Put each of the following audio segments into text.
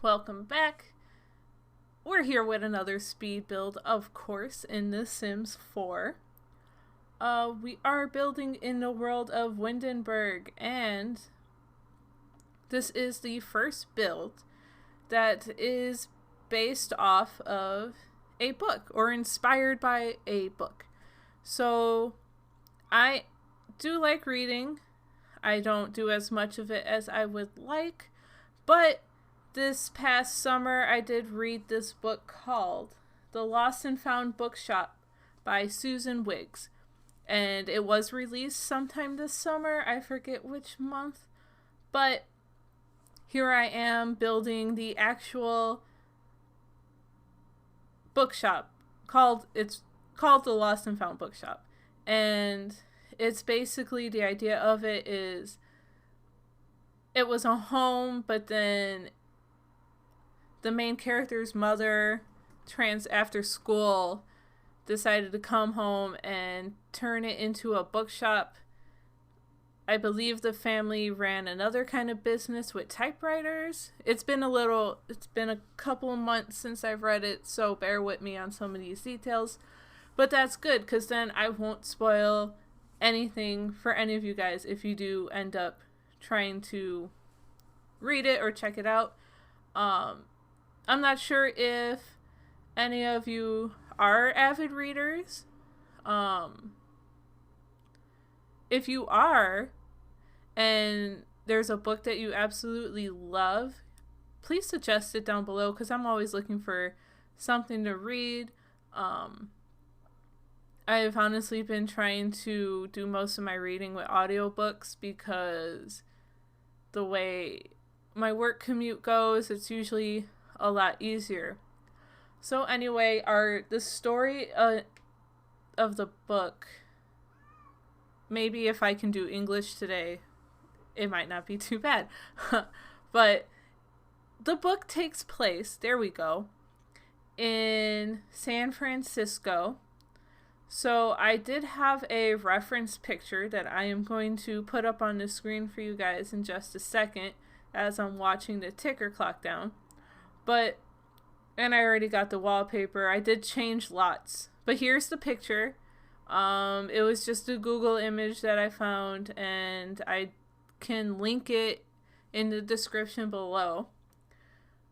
Welcome back. We're here with another speed build, of course, in The Sims 4. We are building in the world of Windenburg, and this is the first build that is based off of a book, or inspired by a book. So, I do like reading. I don't do as much of it as I would like, but this past summer I did read this book called The Lost and Found Bookshop by Susan Wiggs. And it was released sometime this summer, I forget which month, but here I am building the actual bookshop. It's called The Lost and Found Bookshop. And it's basically, the idea of it is, it was a home, but then the main character's mother, after school, decided to come home and turn it into a bookshop. I believe the family ran another kind of business with typewriters. It's been a couple of months since I've read it, so bear with me on some of these details. But that's good, because then I won't spoil anything for any of you guys if you do end up trying to read it or check it out. I'm not sure if any of you are avid readers. If you are, and there's a book that you absolutely love, please suggest it down below, because I'm always looking for something to read. I've honestly been trying to do most of my reading with audiobooks, because the way my work commute goes, it's usually a lot easier. So anyway, the story of the book, maybe if I can do English today, it might not be too bad. But the book takes place, there we go, in San Francisco. So I did have a reference picture that I am going to put up on the screen for you guys in just a second as I'm watching the ticker clock down. And I already got the wallpaper. I did change lots. But here's the picture. It was just a Google image that I found, and I can link it in the description below.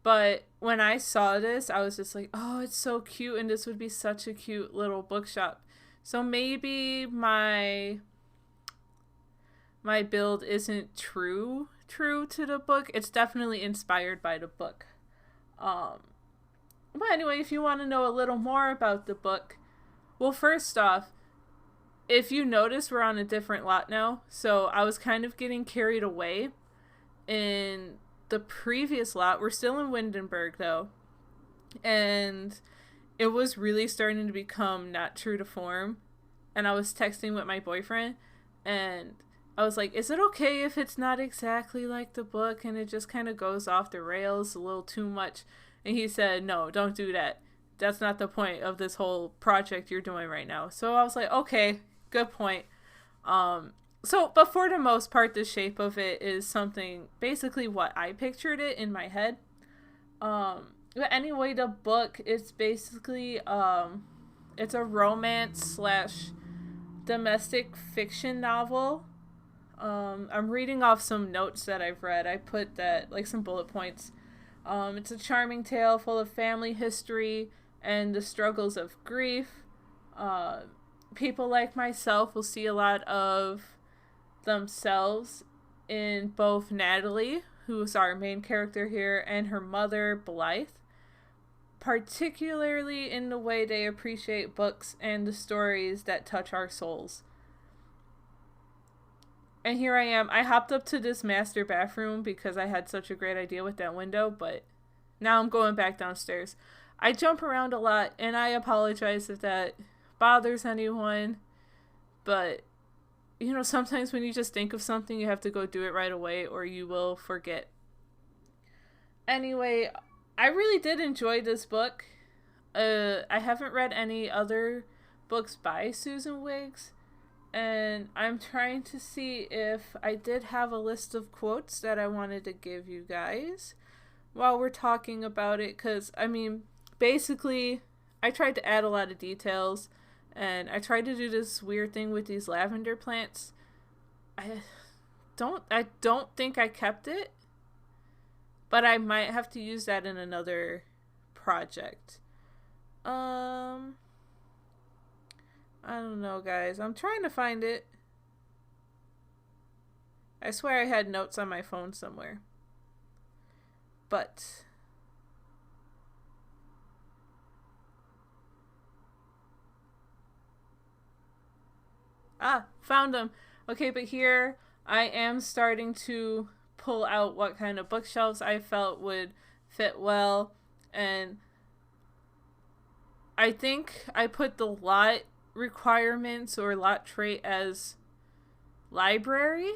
But when I saw this, I was just like, oh, it's so cute, and this would be such a cute little bookshop. So maybe my build isn't true to the book. It's definitely inspired by the book. But anyway, if you want to know a little more about the book, well, first off, if you notice, we're on a different lot now. So I was kind of getting carried away in the previous lot. We're still in Windenburg, though. And it was really starting to become not true to form. And I was texting with my boyfriend, and I was like, is it okay if it's not exactly like the book and it just kind of goes off the rails a little too much? And he said, no, don't do that. That's not the point of this whole project you're doing right now. So I was like, okay, good point. But for the most part, the shape of it is something, basically what I pictured it in my head. But anyway, the book is basically, it's a romance / domestic fiction novel. I'm reading off some notes that I've read. I put that, like, some bullet points. It's a charming tale full of family history and the struggles of grief. People like myself will see a lot of themselves in both Natalie, who's our main character here, and her mother, Blythe, particularly in the way they appreciate books and the stories that touch our souls. And here I am. I hopped up to this master bathroom because I had such a great idea with that window, but now I'm going back downstairs. I jump around a lot, and I apologize if that bothers anyone, but, you know, sometimes when you just think of something, you have to go do it right away, or you will forget. Anyway, I really did enjoy this book. I haven't read any other books by Susan Wiggs, and I'm trying to see if I did have a list of quotes that I wanted to give you guys. while we're talking about it, because, I mean, basically, I tried to add a lot of details, and I tried to do this weird thing with these lavender plants. I don't think I kept it, but I might have to use that in another project. I don't know, guys. I'm trying to find it. I swear I had notes on my phone somewhere. But found them. Okay, but here I am starting to pull out what kind of bookshelves I felt would fit well, and I think I put the lot requirements or lot trait as library.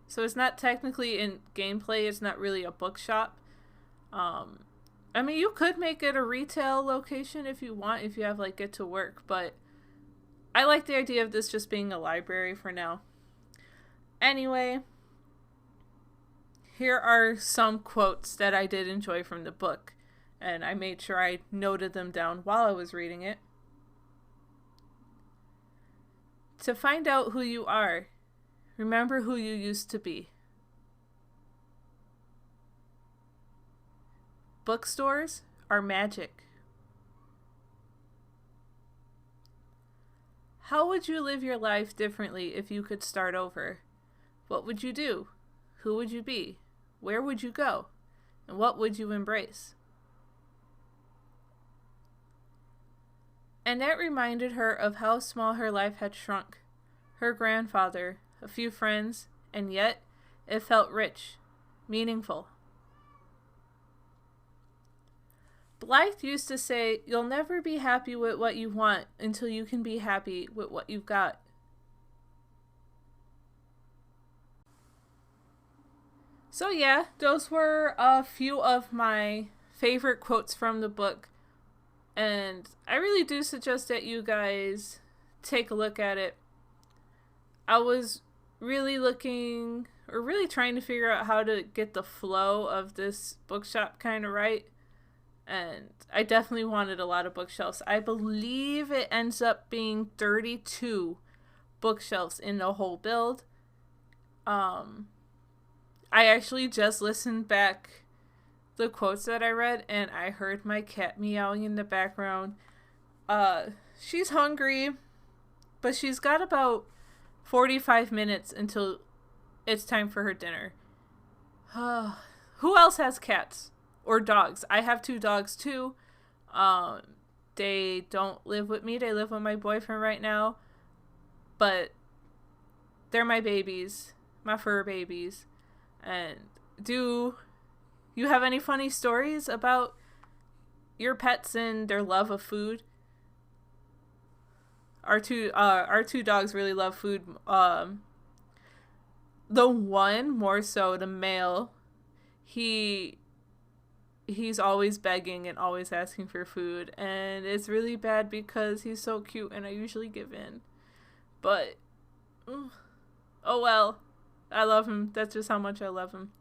So it's not technically in gameplay, it's not really a bookshop. I mean, you could make it a retail location if you want, if you have like Get to Work, but I like the idea of this just being a library for now. Anyway, here are some quotes that I did enjoy from the book, and I made sure I noted them down while I was reading it. To find out who you are, remember who you used to be. Bookstores are magic. How would you live your life differently if you could start over? What would you do? Who would you be? Where would you go? And what would you embrace? Annette reminded her of how small her life had shrunk. Her grandfather, a few friends, and yet it felt rich, meaningful. Blythe used to say, "You'll never be happy with what you want until you can be happy with what you've got." So yeah, those were a few of my favorite quotes from the book. And I really do suggest that you guys take a look at it. I was really trying to figure out how to get the flow of this bookshop kind of right. And I definitely wanted a lot of bookshelves. I believe it ends up being 32 bookshelves in the whole build. I actually just listened back the quotes that I read, and I heard my cat meowing in the background. She's hungry, but she's got about 45 minutes until it's time for her dinner. Who else has cats or dogs? I have 2 dogs too. They don't live with me. They live with my boyfriend right now, but they're my babies, my fur babies. And do you have any funny stories about your pets and their love of food? Our two dogs really love food. The one more so, the male, he's always begging and always asking for food, and it's really bad because he's so cute and I usually give in. But oh well, I love him. That's just how much I love him.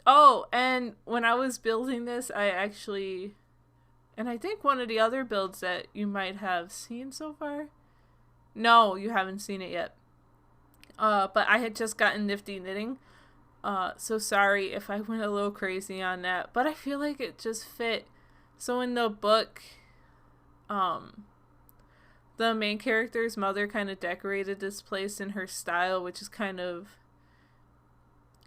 Oh, and when I was building this, and I think one of the other builds that you might have seen so far. No, you haven't seen it yet. But I had just gotten Nifty Knitting. So sorry if I went a little crazy on that, but I feel like it just fit. So in the book, the main character's mother kind of decorated this place in her style, which is kind of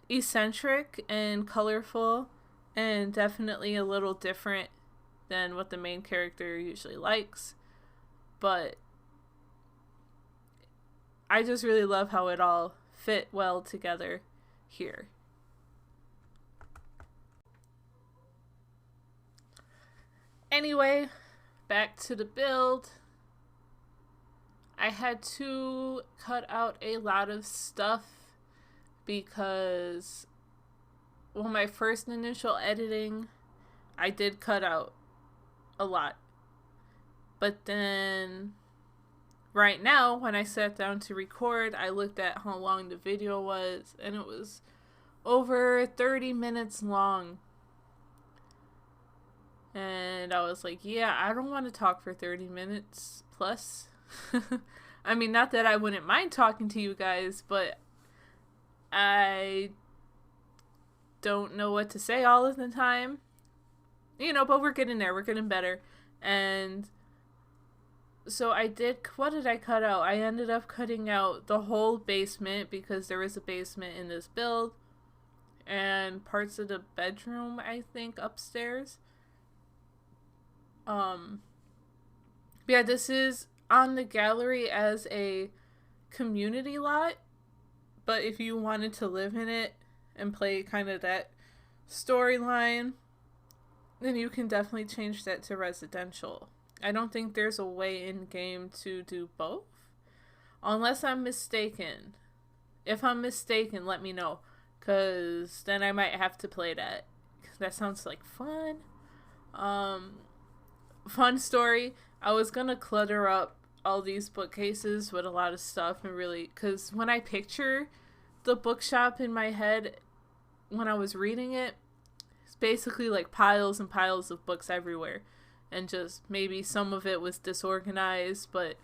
eccentric and colorful and definitely a little different than what the main character usually likes. But I just really love how it all fit well together here. Anyway, back to the build. I had to cut out a lot of stuff because, well, my first initial editing, I did cut out a lot. But then, right now, when I sat down to record, I looked at how long the video was, and it was over 30 minutes long. And I was like, yeah, I don't want to talk for 30 minutes plus. I mean, not that I wouldn't mind talking to you guys, but I don't know what to say all of the time. You know, but we're getting there. We're getting better. And so what did I cut out? I ended up cutting out the whole basement because there was a basement in this build. And parts of the bedroom, I think, upstairs. Yeah, this is on the gallery as a community lot. But if you wanted to live in it and play kind of that storyline, then you can definitely change that to residential. I don't think there's a way in game to do both. Unless I'm mistaken. If I'm mistaken, let me know. Because then I might have to play that. That sounds like fun. Fun story. I was going to clutter up all these bookcases with a lot of stuff. And really, because when I picture the bookshop in my head, when I was reading it, it's basically like piles and piles of books everywhere. And just maybe some of it was disorganized, but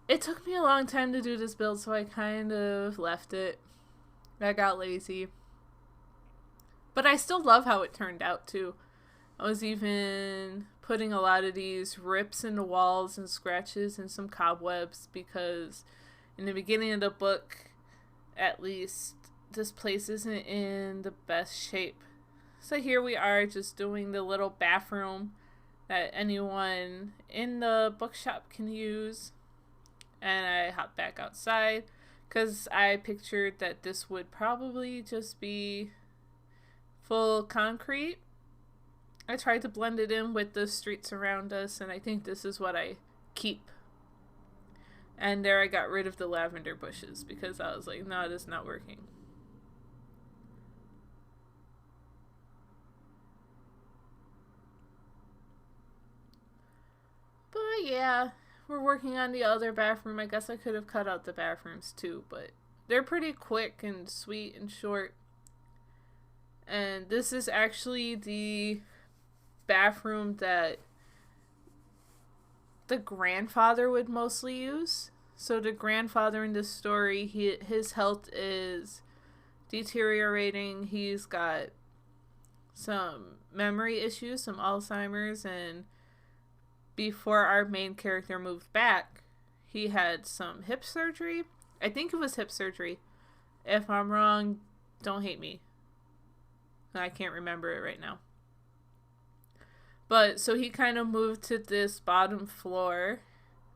it took me a long time to do this build, so I kind of left it. I got lazy. But I still love how it turned out, too. I was even putting a lot of these rips in the walls and scratches and some cobwebs because in the beginning of the book, at least, this place isn't in the best shape. So here we are just doing the little bathroom that anyone in the bookshop can use. And I hopped back outside because I pictured that this would probably just be full concrete. I tried to blend it in with the streets around us, and I think this is what I keep. And there I got rid of the lavender bushes because I was like, no, this is not working. But yeah, we're working on the other bathroom. I guess I could have cut out the bathrooms too, but they're pretty quick and sweet and short. And this is actually the bathroom that the grandfather would mostly use. So the grandfather in this story, his health is deteriorating. He's got some memory issues, some Alzheimer's, and before our main character moved back, he had some hip surgery. I think it was hip surgery. If I'm wrong, don't hate me. I can't remember it right now. But so he kind of moved to this bottom floor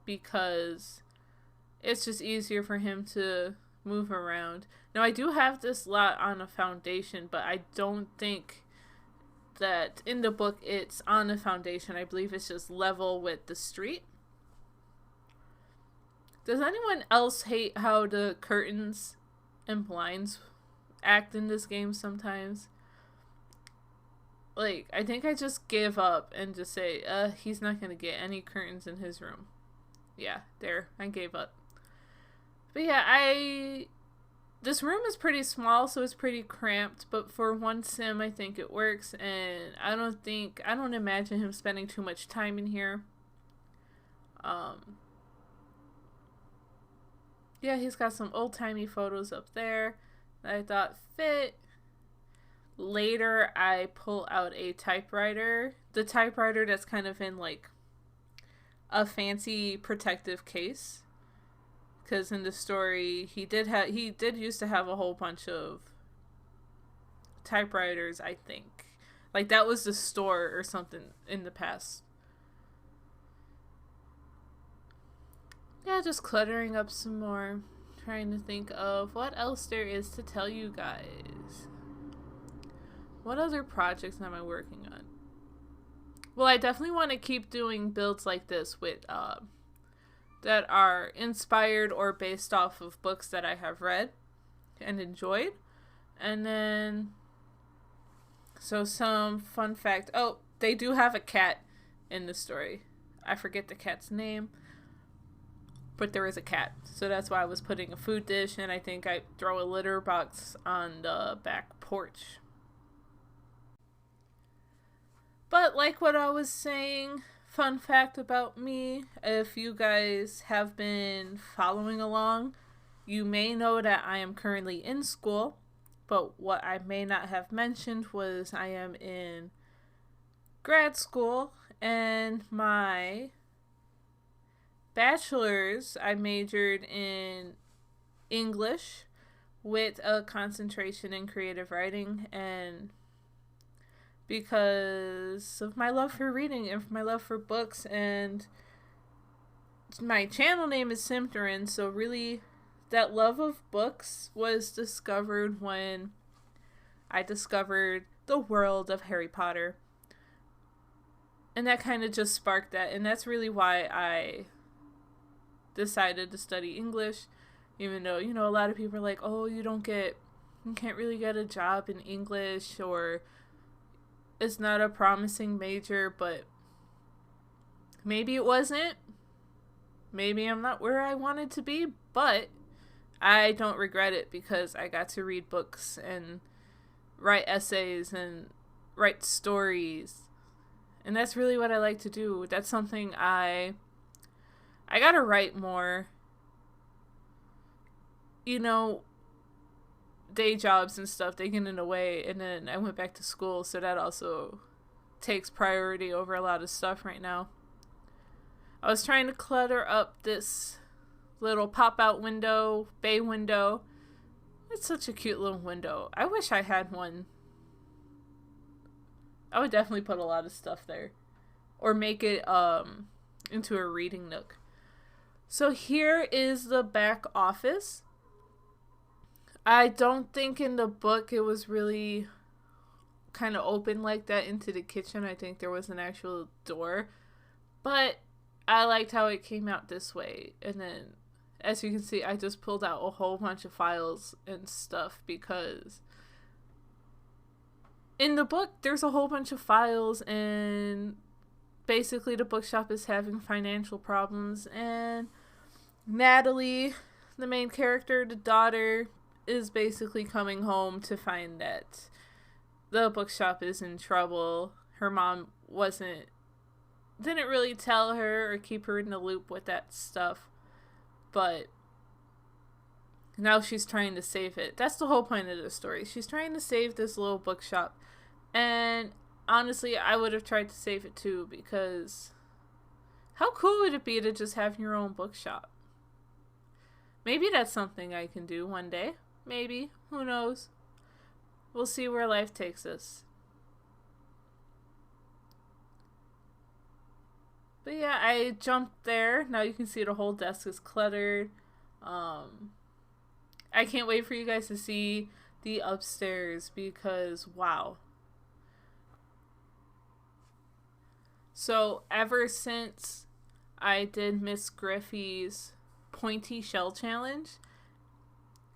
because it's just easier for him to move around. Now I do have this lot on a foundation, but I don't think that in the book it's on the foundation. I believe it's just level with the street. Does anyone else hate how the curtains and blinds act in this game sometimes? Like, I think I just give up and just say, he's not gonna get any curtains in his room. Yeah, there, I gave up. But yeah, this room is pretty small, so it's pretty cramped, but for one sim, I think it works, and I don't imagine him spending too much time in here. Yeah, he's got some old-timey photos up there that I thought fit. Later, I pull out a typewriter. The typewriter that's kind of in, like, a fancy protective case. Because in the story, he did used to have a whole bunch of typewriters, I think. Like, that was the store or something in the past. Yeah, just cluttering up some more. Trying to think of what else there is to tell you guys. What other projects am I working on? Well, I definitely want to keep doing builds like this with that are inspired or based off of books that I have read and enjoyed. And then, so some fun fact. Oh, they do have a cat in the story. I forget the cat's name. but there is a cat. So that's why I was putting a food dish, and I think I throw a litter box on the back porch. But like what I was saying, fun fact about me, if you guys have been following along, you may know that I am currently in school, but what I may not have mentioned was I am in grad school, and my bachelor's, I majored in English with a concentration in creative writing, and because of my love for reading and my love for books, and my channel name is Simterin, so really that love of books was discovered when I discovered the world of Harry Potter. And that kind of just sparked that, and that's really why I decided to study English, even though, you know, a lot of people are like, oh, you can't really get a job in English, or it's not a promising major, but maybe it wasn't. Maybe I'm not where I wanted to be, but I don't regret it because I got to read books and write essays and write stories. And that's really what I like to do. That's something I gotta write more. You know, day jobs and stuff, they get in the way, and then I went back to school, so that also takes priority over a lot of stuff right now. I was trying to clutter up this little pop-out window, bay window. It's such a cute little window. I wish I had one. I would definitely put a lot of stuff there, or make it into a reading nook. So here is the back office. I don't think in the book it was really kind of open like that into the kitchen. I think there was an actual door, but I liked how it came out this way. And then, as you can see, I just pulled out a whole bunch of files and stuff because in the book there's a whole bunch of files, and basically the bookshop is having financial problems, and Natalie, the main character, the daughter, is basically coming home to find that the bookshop is in trouble. Her mom didn't really tell her or keep her in the loop with that stuff, but now she's trying to save it. That's the whole point of the story. She's trying to save this little bookshop, and honestly, I would have tried to save it too, because how cool would it be to just have your own bookshop? Maybe that's something I can do one day. Maybe. Who knows? We'll see where life takes us. But yeah, I jumped there. Now you can see the whole desk is cluttered. I can't wait for you guys to see the upstairs because wow. So ever since I did Miss Griffey's pointy shell challenge,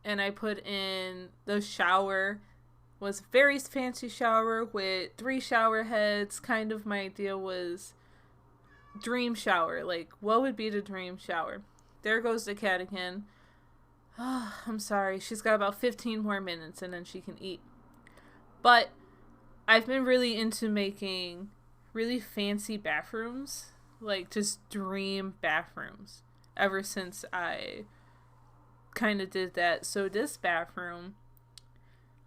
and I put in the shower, was a very fancy shower with 3 shower heads. Kind of my idea was dream shower. Like, what would be the dream shower? There goes the cat again. Oh, I'm sorry. She's got about 15 more minutes and then she can eat. But I've been really into making really fancy bathrooms. Like, just dream bathrooms. Ever since I kind of did that. So this bathroom,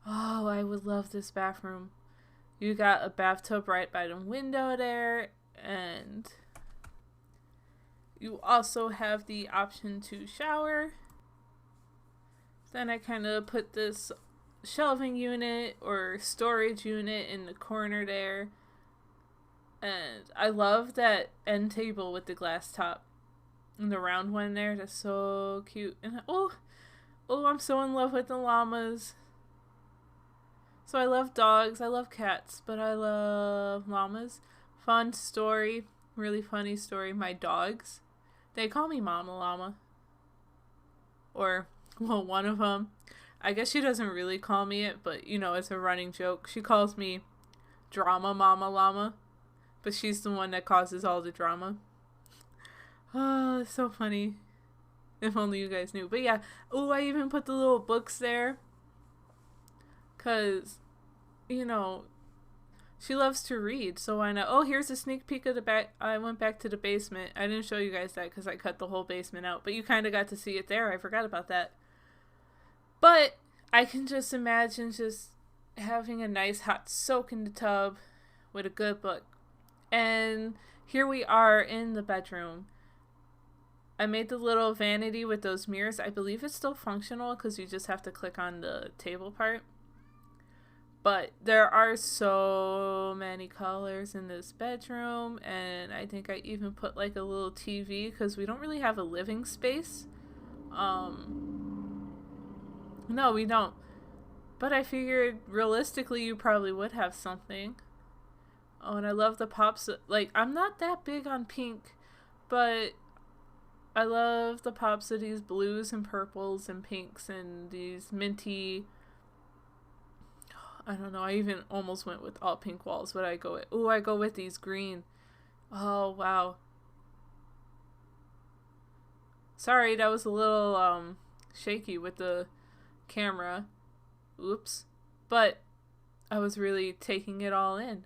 oh, I would love this bathroom. You got a bathtub right by the window there, and you also have the option to shower. Then I kind of put this shelving unit or storage unit in the corner there, and I love that end table with the glass top. And the round one there, that's so cute. And oh, I'm so in love with the llamas. So I love dogs, I love cats, but I love llamas. Fun story, really funny story. My dogs, they call me Mama Llama. Or, well, one of them. I guess she doesn't really call me it, but you know, it's a running joke. She calls me Drama Mama Llama, but she's the one that causes all the drama. Oh, it's so funny. If only you guys knew. But yeah, oh, I even put the little books there. Because, you know, she loves to read, so why not? Oh, here's a sneak peek of the back. I went back to the basement. I didn't show you guys that because I cut the whole basement out. But you kind of got to see it there. I forgot about that. But I can just imagine just having a nice hot soak in the tub with a good book. And here we are in the bedroom. I made the little vanity with those mirrors. I believe it's still functional because you just have to click on the table part. But there are so many colors in this bedroom, and I think I even put like a little TV because we don't really have a living space. No, we don't. But I figured realistically you probably would have something. Oh, and I love the pops. Like, I'm not that big on pink, but I love the pops of these blues and purples and pinks and these minty. I don't know. I even almost went with all pink walls. What I go with? Oh, I go with these green. Oh, wow. Sorry, that was a little shaky with the camera. Oops. But I was really taking it all in.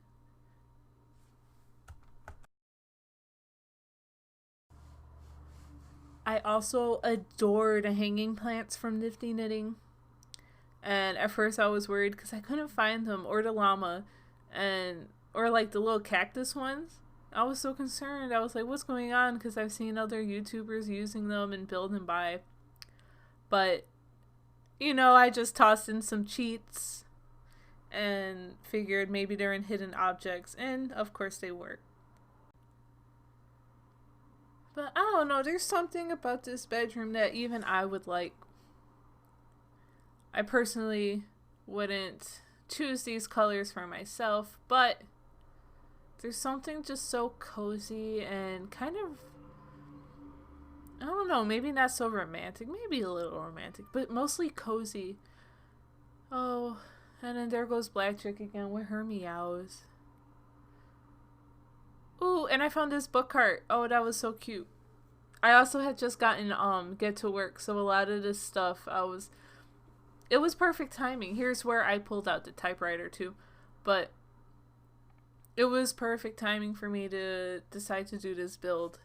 I also adore the hanging plants from Nifty Knitting. And at first I was worried because I couldn't find them, or the llama, or like the little cactus ones. I was so concerned. I was like, what's going on? Because I've seen other YouTubers using them and building by. But, you know, I just tossed in some cheats and figured maybe they're in hidden objects. And, of course, they were. But I don't know. There's something about this bedroom that even I would like. I personally wouldn't choose these colors for myself, but there's something just so cozy and kind of, I don't know, maybe not so romantic, maybe a little romantic, but mostly cozy. Oh, and then there goes Black Chick again with her meows. Ooh, and I found this book cart. Oh, that was so cute. I also had just gotten Get to Work, so a lot of this stuff it was perfect timing. Here's where I pulled out the typewriter too, but it was perfect timing for me to decide to do this build.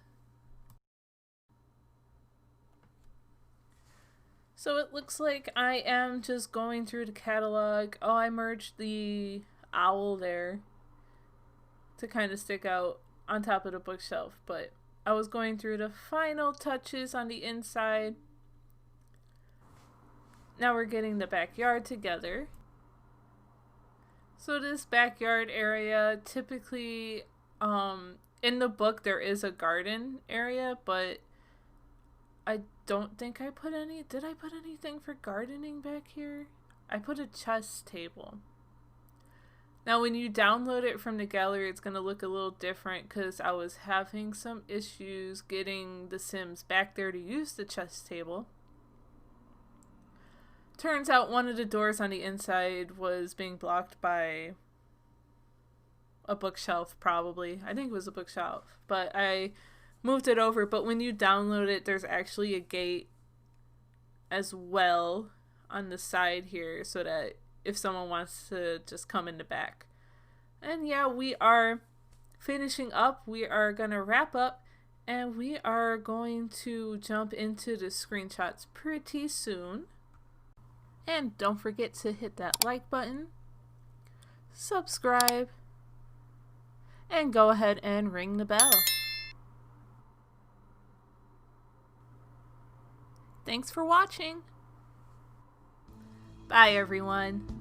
So it looks like I am just going through the catalog. Oh, I merged the owl there to kind of stick out on top of the bookshelf, but I was going through the final touches on the inside. Now we're getting the backyard together. So this backyard area, typically, in the book there is a garden area, but I don't think I put any. Did I put anything for gardening back here? I put a chess table. Now when you download it from the gallery, it's going to look a little different because I was having some issues getting the Sims back there to use the chess table. Turns out one of the doors on the inside was being blocked by a bookshelf, probably. I think it was a bookshelf, but I moved it over. But when you download it, there's actually a gate as well on the side here so that if someone wants to just come in the back. And yeah, we are finishing up. We are going to wrap up and we are going to jump into the screenshots pretty soon. And don't forget to hit that like button, subscribe, and go ahead and ring the bell. Thanks for watching. Bye, everyone.